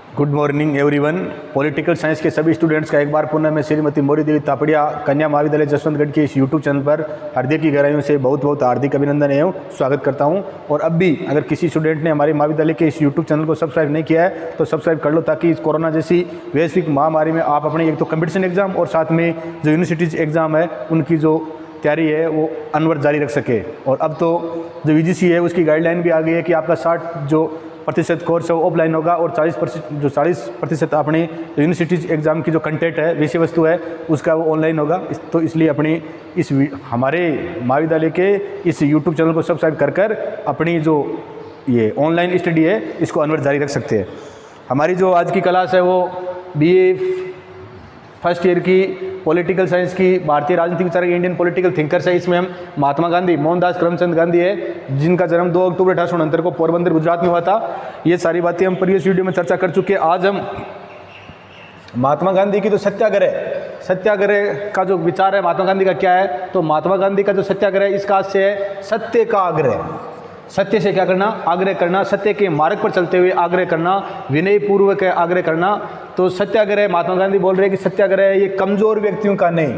Good morning everyone. Political science के सभी students का एक बार पुनः मैं श्रीमती मौर्य देवी तापड़िया कन्या महाविद्यालय जसवंतगढ़ के इस यूट्यूब चैनल पर हृदय की गहराइयों से बहुत बहुत हार्दिक अभिनंदन एवं स्वागत करता हूं। और अब भी अगर किसी स्टूडेंट ने हमारे महाविद्यालय के इस यूट्यूब चैनल को सब्सक्राइब नहीं किया है तो सब्सक्राइब कर लो, ताकि इस कोरोना जैसी वैश्विक महामारी में आप अपने एक तो कंपटीशन एग्जाम और साथ में जो यूनिवर्सिटीज एग्जाम है उनकी जो तैयारी है वो अनवर जारी रख सके। और अब तो जो यूजीसी है उसकी गाइडलाइन भी आ गई है कि आपका 60% कोर्स है वो ऑफलाइन होगा और 40% अपनी यूनिवर्सिटीज एग्ज़ाम की जो कंटेंट है, विषय वस्तु है, उसका वो ऑनलाइन होगा। तो इसलिए अपनी हमारे महाविद्यालय के इस यूट्यूब चैनल को सब्सक्राइब कर अपनी जो ये ऑनलाइन स्टडी है इसको अनवर जारी रख सकते हैं। हमारी जो आज की क्लास है वो BA फर्स्ट ईयर की पॉलिटिकल साइंस की भारतीय राजनीतिक विचारक इंडियन पॉलिटिकल थिंकर्स है। इसमें हम महात्मा गांधी, मोहनदास करमचंद गांधी है, जिनका जन्म 2 अक्टूबर 1869 को पोरबंदर गुजरात में हुआ था। ये सारी बातें हम प्रीवियस वीडियो में चर्चा कर चुके हैं। आज हम महात्मा गांधी की जो सत्याग्रह का जो विचार है महात्मा गांधी का क्या है, तो महात्मा गांधी का जो सत्याग्रह इसका से है सत्य का आग्रह। सत्य से क्या करना? आग्रह करना। सत्य के मार्ग पर चलते हुए आग्रह करना, विनय पूर्वक आग्रह करना। तो सत्याग्रह महात्मा गांधी बोल रहे हैं कि सत्याग्रह ये कमजोर व्यक्तियों का नहीं।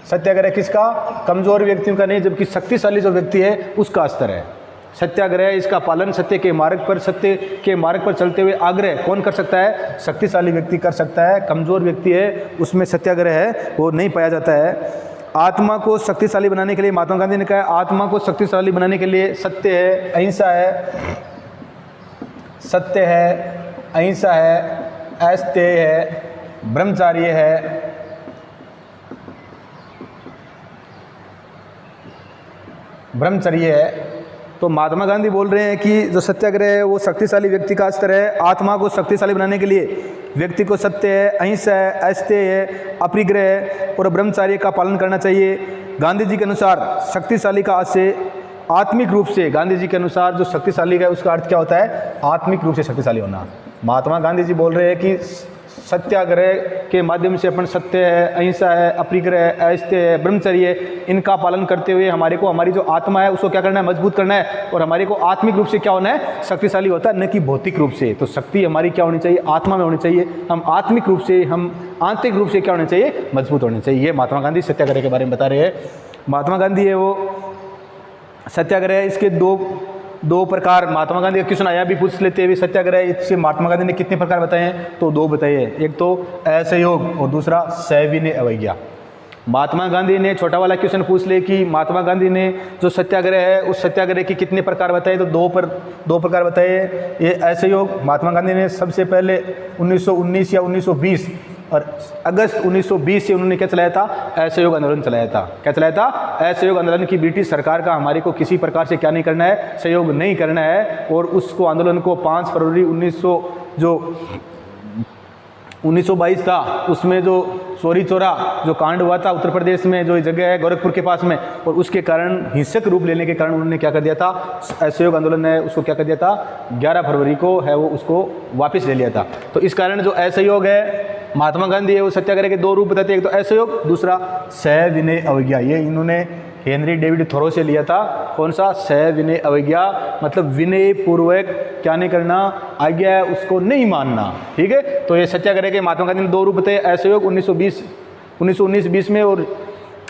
सत्याग्रह किसका? कमजोर व्यक्तियों का नहीं, जबकि शक्तिशाली जो व्यक्ति है उसका स्तर है। सत्याग्रह इसका पालन सत्य के मार्ग पर चलते हुए आग्रह कौन कर सकता है? शक्तिशाली व्यक्ति कर सकता है। कमजोर व्यक्ति है उसमें सत्याग्रह है वो नहीं पाया जाता है। आत्मा को शक्तिशाली बनाने के लिए महात्मा गांधी ने कहा, आत्मा को शक्तिशाली बनाने के लिए सत्य है, अहिंसा है, अस्तेय है, ब्रह्मचर्य है। तो महात्मा गांधी बोल रहे हैं कि जो सत्याग्रह है वो शक्तिशाली व्यक्ति का स्तर है। आत्मा को शक्तिशाली बनाने के लिए व्यक्ति को सत्य है, अहिंसा है, अस्तेय है, अपरिग्रह है और ब्रह्मचर्य का पालन करना चाहिए। गांधी जी के अनुसार शक्तिशाली का आशय आत्मिक रूप से, गांधी जी के अनुसार जो शक्तिशाली का उसका अर्थ क्या होता है? आत्मिक रूप से शक्तिशाली होना। महात्मा गांधी जी बोल रहे हैं कि सत्याग्रह के माध्यम से अपन सत्य है, अहिंसा है, अपरिग्रह है, अस्तेय है, ब्रह्मचर्य है, इनका पालन करते हुए हमारे को हमारी जो आत्मा है उसको क्या करना है? मजबूत करना है। और हमारे को आत्मिक रूप से क्या होना है? शक्तिशाली होता है, न कि भौतिक रूप से। तो शक्ति हमारी क्या होनी चाहिए? आत्मा में होनी चाहिए। हम आत्मिक रूप से, हम आंतरिक रूप से क्या होना चाहिए? मजबूत होने चाहिए। ये महात्मा गांधी सत्याग्रह के बारे में बता रहे हैं। महात्मा गांधी है वो सत्याग्रह, इसके दो प्रकार महात्मा गांधी का क्वेश्चन आया भी पूछ लेते हैं। सत्याग्रह इससे महात्मा गांधी ने कितने प्रकार बताए हैं? तो 2 बताए हैं। एक तो असहयोग और दूसरा सविनय अवज्ञा। महात्मा गांधी ने छोटा वाला क्वेश्चन पूछ ले कि महात्मा गांधी ने जो सत्याग्रह है उस सत्याग्रह के कितने प्रकार बताए, तो 2 प्रकार बताए। ये असहयोग महात्मा गांधी ने सबसे पहले 1919 या 1920 और अगस्त 1920 से उन्होंने क्या चलाया था? असहयोग आंदोलन चलाया था। क्या चलाया था? असहयोग आंदोलन की ब्रिटिश सरकार का हमारे को किसी प्रकार से क्या नहीं करना है? सहयोग नहीं करना है। और उसको आंदोलन को 5 फरवरी 1922 था, उसमें जो चोरी चोरा जो कांड हुआ था उत्तर प्रदेश में, जो जगह है गोरखपुर के पास में, और उसके कारण हिंसक रूप लेने के कारण उन्होंने क्या कर दिया था? असहयोग आंदोलन है उसको क्या कर दिया था? 11 फरवरी को है वो उसको वापस ले लिया था। तो इस कारण जो असहयोग है महात्मा गांधी है वो सत्याग्रह के 2 रूप बताते हैं। एक तो असहयोग, दूसरा सविनय अवज्ञा। ये इन्होंने हेनरी डेविड थोरो से लिया था। कौन सा? सविनय अवज्ञा, मतलब विनय पूर्वक क्या नहीं करना? आज्ञा है उसको नहीं मानना। ठीक है। तो ये सत्याग्रह के महात्मा गांधी ने 2 रूप बताए। असहयोग 1919-20 में और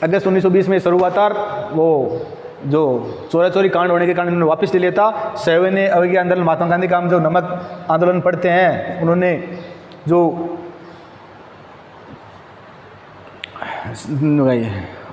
अगस्त 1920 में शुरू हुआ था। वो जो चोरी कांड होने के कारण उन्होंने वापस ले लिया था। सविनय अवज्ञा आंदोलन महात्मा गांधी का हम जो नमक आंदोलन पढ़ते हैं, उन्होंने जो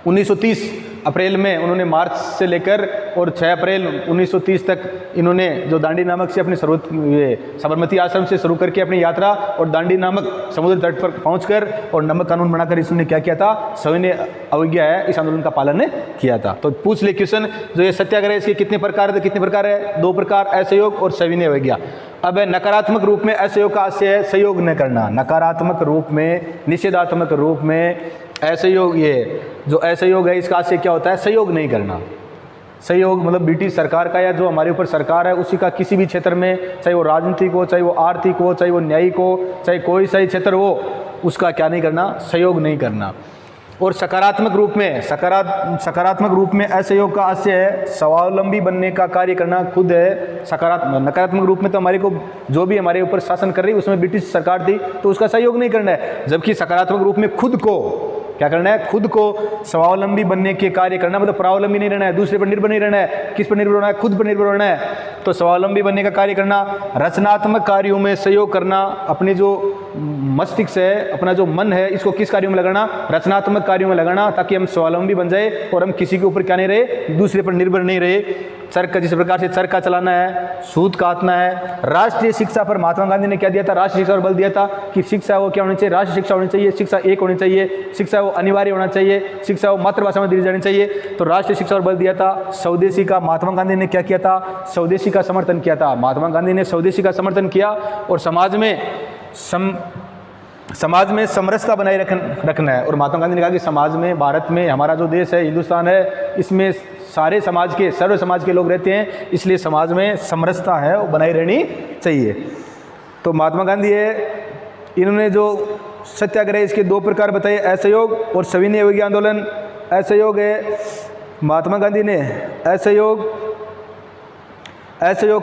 1930 अप्रैल में उन्होंने मार्च से लेकर और 6 अप्रैल 1930 तक इन्होंने जो दांडी नामक से अपने साबरमती आश्रम से शुरू करके अपनी यात्रा और दांडी नामक समुद्र तट पर पहुंचकर और नमक कानून बनाकर इसने क्या किया था? सविनय अवज्ञा है इस आंदोलन का पालन किया था। तो पूछ ले क्वेश्चन, जो ये सत्याग्रह इसके कितने प्रकार है? 2 प्रकार, असहयोग और सविनय अवज्ञा। अब नकारात्मक रूप में असहयोग का आशय है सहयोग न करना। नकारात्मक रूप में, निषेधात्मक रूप में असहयोग, ये जो असहयोग है इसका आशय क्या होता है? सहयोग नहीं करना। सहयोग मतलब ब्रिटिश सरकार का या जो हमारे ऊपर सरकार है उसी का किसी भी क्षेत्र में, चाहे वो राजनीतिक हो, चाहे वो आर्थिक हो, चाहे वो न्यायिक हो, चाहे कोई सही क्षेत्र हो, उसका क्या नहीं करना? सहयोग नहीं करना। और सकारात्मक रूप में असहयोग का आशय है स्वावलंबी बनने का कार्य करना खुद है सकारात्मक। नकारात्मक रूप में तो हमारे को जो भी हमारे ऊपर शासन कर रही है उसमें ब्रिटिश सरकार थी तो उसका सहयोग नहीं करना है, जबकि सकारात्मक रूप में खुद को क्या करना है, खुद को स्वावलंबी बनने के कार्य करना, मतलब परावलंबी नहीं रहना है, दूसरे पर निर्भर नहीं रहना है। किस पर निर्भर होना है, खुद पर निर्भर होना है। तो स्वावलंबी बनने का कार्य करना, रचनात्मक कार्यों में सहयोग करना, अपनी जो मस्तिष्क है, अपना जो मन है, इसको किस कार्यों में लगाना, रचनात्मक कार्यों में लगाना, ताकि हम स्वावलंबी बन जाए और हम किसी के ऊपर क्या नहीं रहे, दूसरे पर निर्भर नहीं रहे। चरखा, जिस प्रकार से चरखा चलाना है, सूत काटना है। राष्ट्रीय शिक्षा पर महात्मा गांधी ने क्या दिया था, राष्ट्रीय शिक्षा पर बल दिया था कि शिक्षा वो क्या होनी चाहिए, राष्ट्रीय शिक्षा होनी चाहिए, शिक्षा एक होनी चाहिए, शिक्षा वो अनिवार्य होना चाहिए, शिक्षा वो मातृभाषा में दी जानी चाहिए। तो राष्ट्रीय शिक्षा पर बल दिया था। स्वदेशी का महात्मा गांधी ने क्या किया था, स्वदेशी का समर्थन किया था। महात्मा गांधी ने स्वदेशी का समर्थन किया और समाज में समरसता बनाए रखना है। और महात्मा गांधी ने कहा कि समाज में, भारत में, हमारा जो देश है, हिंदुस्तान है, इसमें सारे समाज के, सर्व समाज के लोग रहते हैं, इसलिए समाज में समरसता है वो बनाई रहनी चाहिए। तो महात्मा गांधी है, इन्होंने जो सत्याग्रह, इसके दो प्रकार बताए, असहयोग और सविनय अवज्ञा आंदोलन। असहयोग है महात्मा गांधी ने असहयोग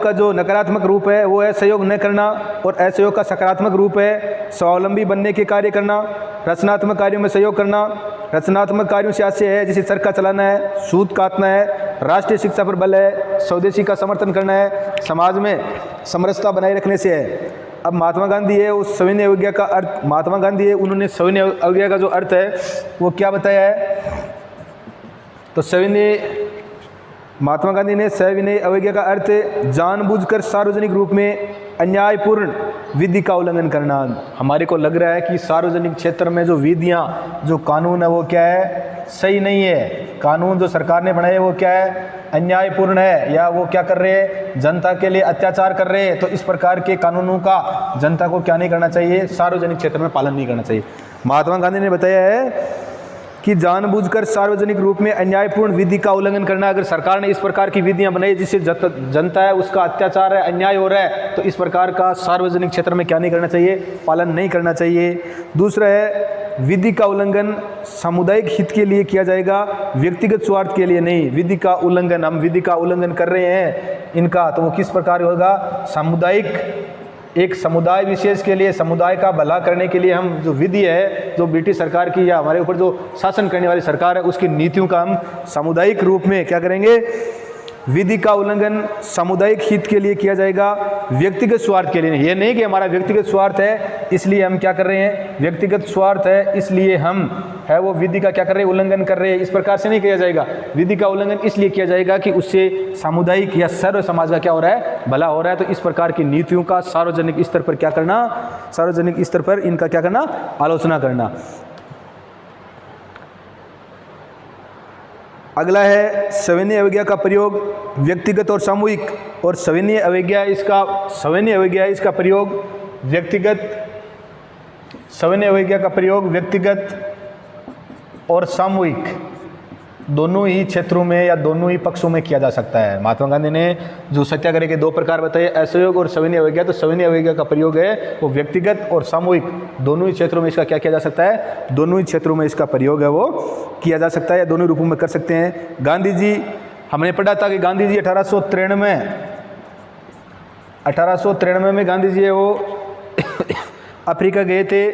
का जो नकारात्मक रूप है वो है सहयोग न करना, और असहयोग का सकारात्मक रूप है स्वावलंबी बनने के कार्य करना, रचनात्मक कार्यों में सहयोग करना। रचनात्मक कार्यों से आशय है जैसे चरखा चलाना है, सूत काटना है, राष्ट्रीय शिक्षा पर बल है, स्वदेशी का समर्थन करना है, समाज में समरसता बनाए रखने से है। अब महात्मा गांधी है, उस सविनय अवज्ञा का अर्थ, महात्मा गांधी है, उन्होंने सविनय अवज्ञा का जो अर्थ है वो क्या बताया है। तो महात्मा गांधी ने सविनय अवज्ञा का अर्थ जानबूझकर सार्वजनिक रूप में अन्यायपूर्ण विधि का उल्लंघन करना। हमारे को लग रहा है कि सार्वजनिक क्षेत्र में जो विधियां, जो कानून है वो क्या है, सही नहीं है। कानून जो सरकार ने बनाए वो क्या है, अन्यायपूर्ण है, या वो क्या कर रहे हैं, जनता के लिए अत्याचार कर रहे हैं। तो इस प्रकार के कानूनों का जनता को क्या नहीं करना चाहिए, सार्वजनिक क्षेत्र में पालन नहीं करना चाहिए। महात्मा गांधी ने बताया है कि जानबूझकर सार्वजनिक रूप में अन्यायपूर्ण विधि का उल्लंघन करना। अगर सरकार ने इस प्रकार की विधियां बनाई जिससे जनता है उसका अत्याचार है, अन्याय हो रहा है, तो इस प्रकार का सार्वजनिक क्षेत्र में क्या नहीं करना चाहिए, पालन नहीं करना चाहिए। दूसरा है विधि का उल्लंघन सामुदायिक हित के लिए किया जाएगा, व्यक्तिगत स्वार्थ के लिए नहीं। विधि का उल्लंघन, हम विधि का उल्लंघन कर रहे हैं इनका, तो वो किस प्रकार होगा, सामुदायिक, एक समुदाय विशेष के लिए, समुदाय का भला करने के लिए हम जो विधि है, जो ब्रिटिश सरकार की या हमारे ऊपर जो शासन करने वाली सरकार है उसकी नीतियों का हम सामुदायिक रूप में क्या करेंगे, विधि का उल्लंघन सामुदायिक हित के लिए किया जाएगा, व्यक्तिगत स्वार्थ के लिए नहीं। ये नहीं कि हमारा व्यक्तिगत स्वार्थ है इसलिए हम क्या कर रहे हैं, व्यक्तिगत स्वार्थ है इसलिए हम है वो विधि का क्या कर रहे हैं, उल्लंघन कर रहे हैं, इस प्रकार से नहीं किया जाएगा। विधि का उल्लंघन इसलिए किया जाएगा कि उससे सामुदायिक या सर्व समाज का क्या हो रहा है, भला हो रहा है। तो इस प्रकार की नीतियों का सार्वजनिक स्तर पर क्या करना, सार्वजनिक स्तर पर इनका क्या करना, आलोचना करना। अगला है सविनय अवज्ञा का प्रयोग व्यक्तिगत और सामूहिक। और सविनय अवज्ञा इसका प्रयोग व्यक्तिगत, सविनय अवज्ञा का प्रयोग व्यक्तिगत और सामूहिक दोनों ही क्षेत्रों में या दोनों ही पक्षों में किया जा सकता है। महात्मा गांधी ने जो सत्याग्रह के दो प्रकार बताए, असहयोग और सविनय अवज्ञा, तो सविनय अवज्ञा का प्रयोग है वो व्यक्तिगत और सामूहिक दोनों ही क्षेत्रों में इसका क्या किया जा सकता है, दोनों ही क्षेत्रों में इसका प्रयोग है वो किया जा सकता है, या दोनों रूपों में कर सकते हैं। गांधी जी, हमने पढ़ा था कि गांधी जी 1893 में गांधी जी है वो अफ्रीका गए थे।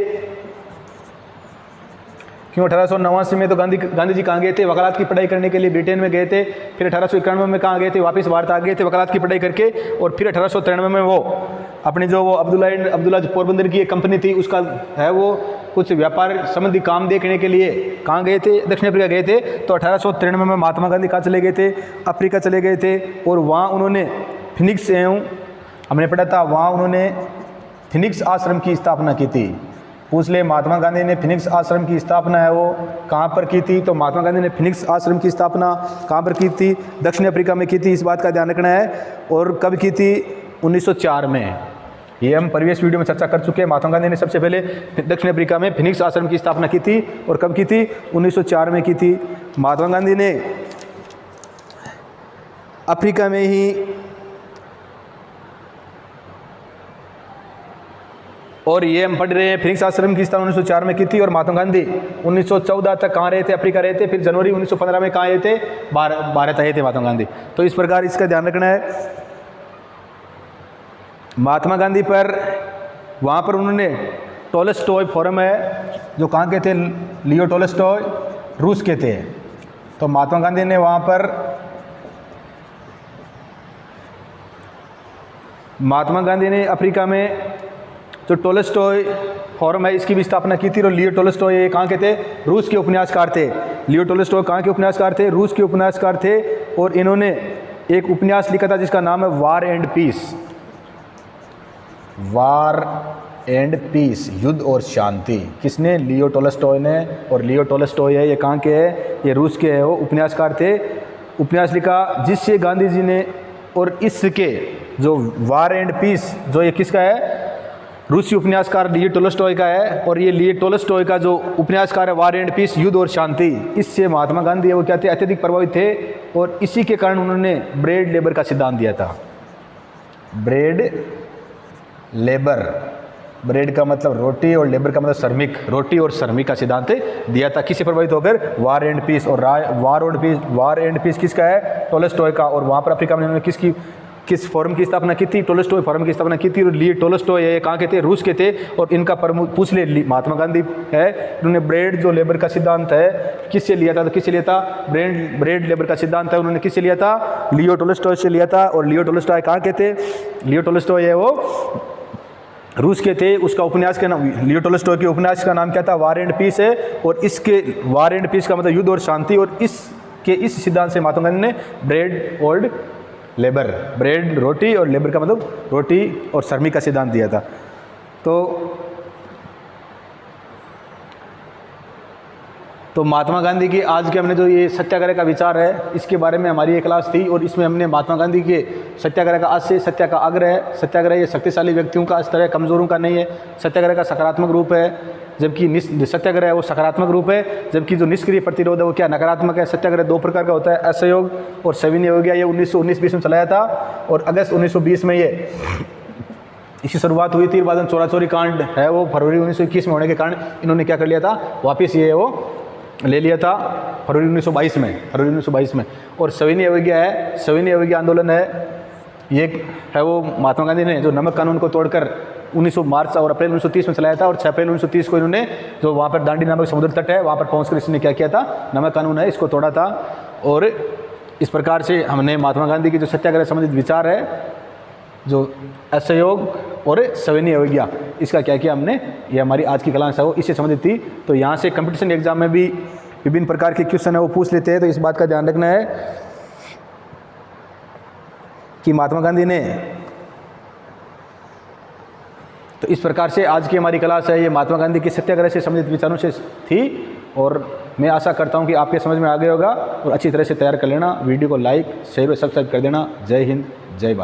क्यों 1889 में तो गांधी जी कहाँ गए थे, वकालत की पढ़ाई करने के लिए ब्रिटेन में गए थे। फिर 1891 में कहाँ गए थे, वापस भारत आ गए थे वकालत की पढ़ाई करके। और फिर 1893 में वो अपनी जो वो अब्दुल्ला पोरबंदर की एक कंपनी थी उसका है वो कुछ व्यापार संबंधी काम देखने के लिए कहाँ गए थे, दक्षिण अफ्रीका गए थे। तो 1893 में महात्मा गांधी कहाँ चले गए थे, अफ्रीका चले गए थे। और वहाँ उन्होंने फिनिक्स हमने पढ़ा था, वहाँ उन्होंने फिनिक्स आश्रम की स्थापना की थी। पूछ ले महात्मा गांधी ने फिनिक्स आश्रम की स्थापना है वो कहाँ पर की थी, तो महात्मा गांधी ने फिनिक्स आश्रम की स्थापना कहाँ पर की थी, दक्षिण अफ्रीका में की थी। इस बात का ध्यान रखना है। और कब की थी, 1904 में। ये हम प्रीवियस वीडियो में चर्चा कर चुके हैं। महात्मा गांधी ने सबसे पहले दक्षिण अफ्रीका में फिनिक्स आश्रम की स्थापना की थी। और कब की थी, 1904 में की थी। महात्मा गांधी ने अफ्रीका में ही और ये हम पढ़ रहे हैं फिनिक्स आश्रम की स्थापना 1904 में की थी, और महात्मा गांधी 1914 तक कहाँ रहे थे? अफ्रीका रहे थे। फिर जनवरी 1915 में कहाँ आए थे? भारत आए थे महात्मा गांधी। तो इस प्रकार इसका ध्यान रखना है। महात्मा गांधी पर वहाँ पर उन्होंने टोल्स्टॉय फोरम है, जो कहाँ के थे? लियो टोल्स्टॉय रूस के थे। तो महात्मा गांधी ने वहाँ पर महात्मा गांधी ने अफ्रीका में जो टोल्स्टॉय फोरम है इसकी भी स्थापना की थी। और लियो टोल्स्टॉय ये कहाँ के थे? रूस के उपन्यासकार थे। लियो टोल्स्टॉय कहाँ के उपन्यासकार थे? रूस के उपन्यासकार थे। और इन्होंने एक उपन्यास लिखा था जिसका नाम है war and peace. War and peace, युद्ध और शांति। किसने? लियो टोल्स्टॉय ने। और लियो टोल्स्टॉय है, ये कहाँ के है? ये रूस के है। वो उपन्यासकार थे। उपन्यास लिखा जिससे गांधी जी ने, और इसके जो वार एंड पीस जो ये किसका है? रूसी उपन्यासकार लियो टोल्स्टॉय का है। और ये लियो टोल्स्टॉय का जो उपन्यासकार है वार एंड पीस, युद्ध और शांति, इससे महात्मा गांधी है वो क्या थे? अत्यधिक प्रभावित थे। और इसी के कारण उन्होंने ब्रेड लेबर का सिद्धांत दिया था। ब्रेड लेबर, ब्रेड का मतलब रोटी और लेबर का मतलब श्रमिक, रोटी और श्रमिक का सिद्धांत दिया था। किससे प्रभावित होकर? वार एंड पीस। और वार एंड पीस किसका है? टोल्स्टॉय का। और वहाँ पर अफ्रीका में उन्होंने किस फोरम की स्थापना की थी? टोल्स्टॉय फोरम की स्थापना की थी। और लिए टोल्स्टॉय ये कहाँ के थे? रूस के थे। और इनका प्रमुख पूछ ले, महात्मा गांधी है, इन्होंने ब्रेड जो लेबर का सिद्धांत है किससे लिया था? तो किससे लिया था? ब्रेड लेबर का सिद्धांत है उन्होंने किससे लिया था? लियो टोल्स्टॉय से लिया था। और लियो टोल्स्टॉय कहाँ के थे? लियो टोल्स्टॉय है वो रूस के थे। उसका उपन्यास का नाम, लियो टोल्स्टॉय के उपन्यास का नाम क्या था? वार एंड पीस है। और इसके वार एंड पीस का मतलब युद्ध और शांति। और इस सिद्धांत से महात्मा गांधी ने ब्रेड और लेबर, ब्रेड रोटी और लेबर का मतलब रोटी और श्रमिक का सिद्धांत दिया था। तो महात्मा गांधी की आज के हमने जो ये सत्याग्रह का विचार है इसके बारे में हमारी एक क्लास थी। और इसमें हमने महात्मा गांधी के सत्याग्रह का, आज से सत्या का आग्रह है। सत्याग्रह ये शक्तिशाली व्यक्तियों का स्तर है, कमजोरों का नहीं है। सत्याग्रह का सकारात्मक रूप है, जबकि सत्याग्रह है वो सकारात्मक रूप है, जबकि जो निष्क्रिय प्रतिरोध है वो क्या? नकारात्मक है। सत्याग्रह दो प्रकार का होता है, असहयोग और सविनय हो गया। ये 1919-20 में चलाया था। और अगस्त 1920 में ये इसकी शुरुआत हुई थी। बाद में चोरी कांड है वो फरवरी 1921 में होने के कारण इन्होंने क्या कर लिया था? वापिस ये वो ले लिया था फरवरी 1922 में। और सविनय अवज्ञा है, सविनय अवज्ञा आंदोलन है, ये है वो महात्मा गांधी ने जो नमक कानून को तोड़कर 19 मार्च और अप्रैल 1930 में चलाया था। और 6 अप्रैल 1930 को इन्होंने जो वहाँ पर दांडी नामक समुद्र तट है वहाँ पर पहुँचकर इसने क्या किया था? नमक कानून है इसको तोड़ा था। और इस प्रकार से हमने महात्मा गांधी की जो सत्याग्रह संबंधित विचार है, जो असहयोग और सविनय अवज्ञा, इसका क्या किया हमने? ये हमारी आज की क्लास है वो इससे संबंधित थी। तो यहाँ से कंपटीशन एग्जाम में भी विभिन्न प्रकार के क्वेश्चन है वो पूछ लेते हैं। तो इस बात का ध्यान रखना है कि महात्मा गांधी ने, तो इस प्रकार से आज की हमारी क्लास है ये महात्मा गांधी की सत्याग्रह से संबंधित विचारों से थी। और मैं आशा करता हूँ कि आपके समझ में आ गया होगा और अच्छी तरह से तैयार कर लेना। वीडियो को लाइक, शेयर और सब्सक्राइब कर देना। जय हिंद, जय भारत।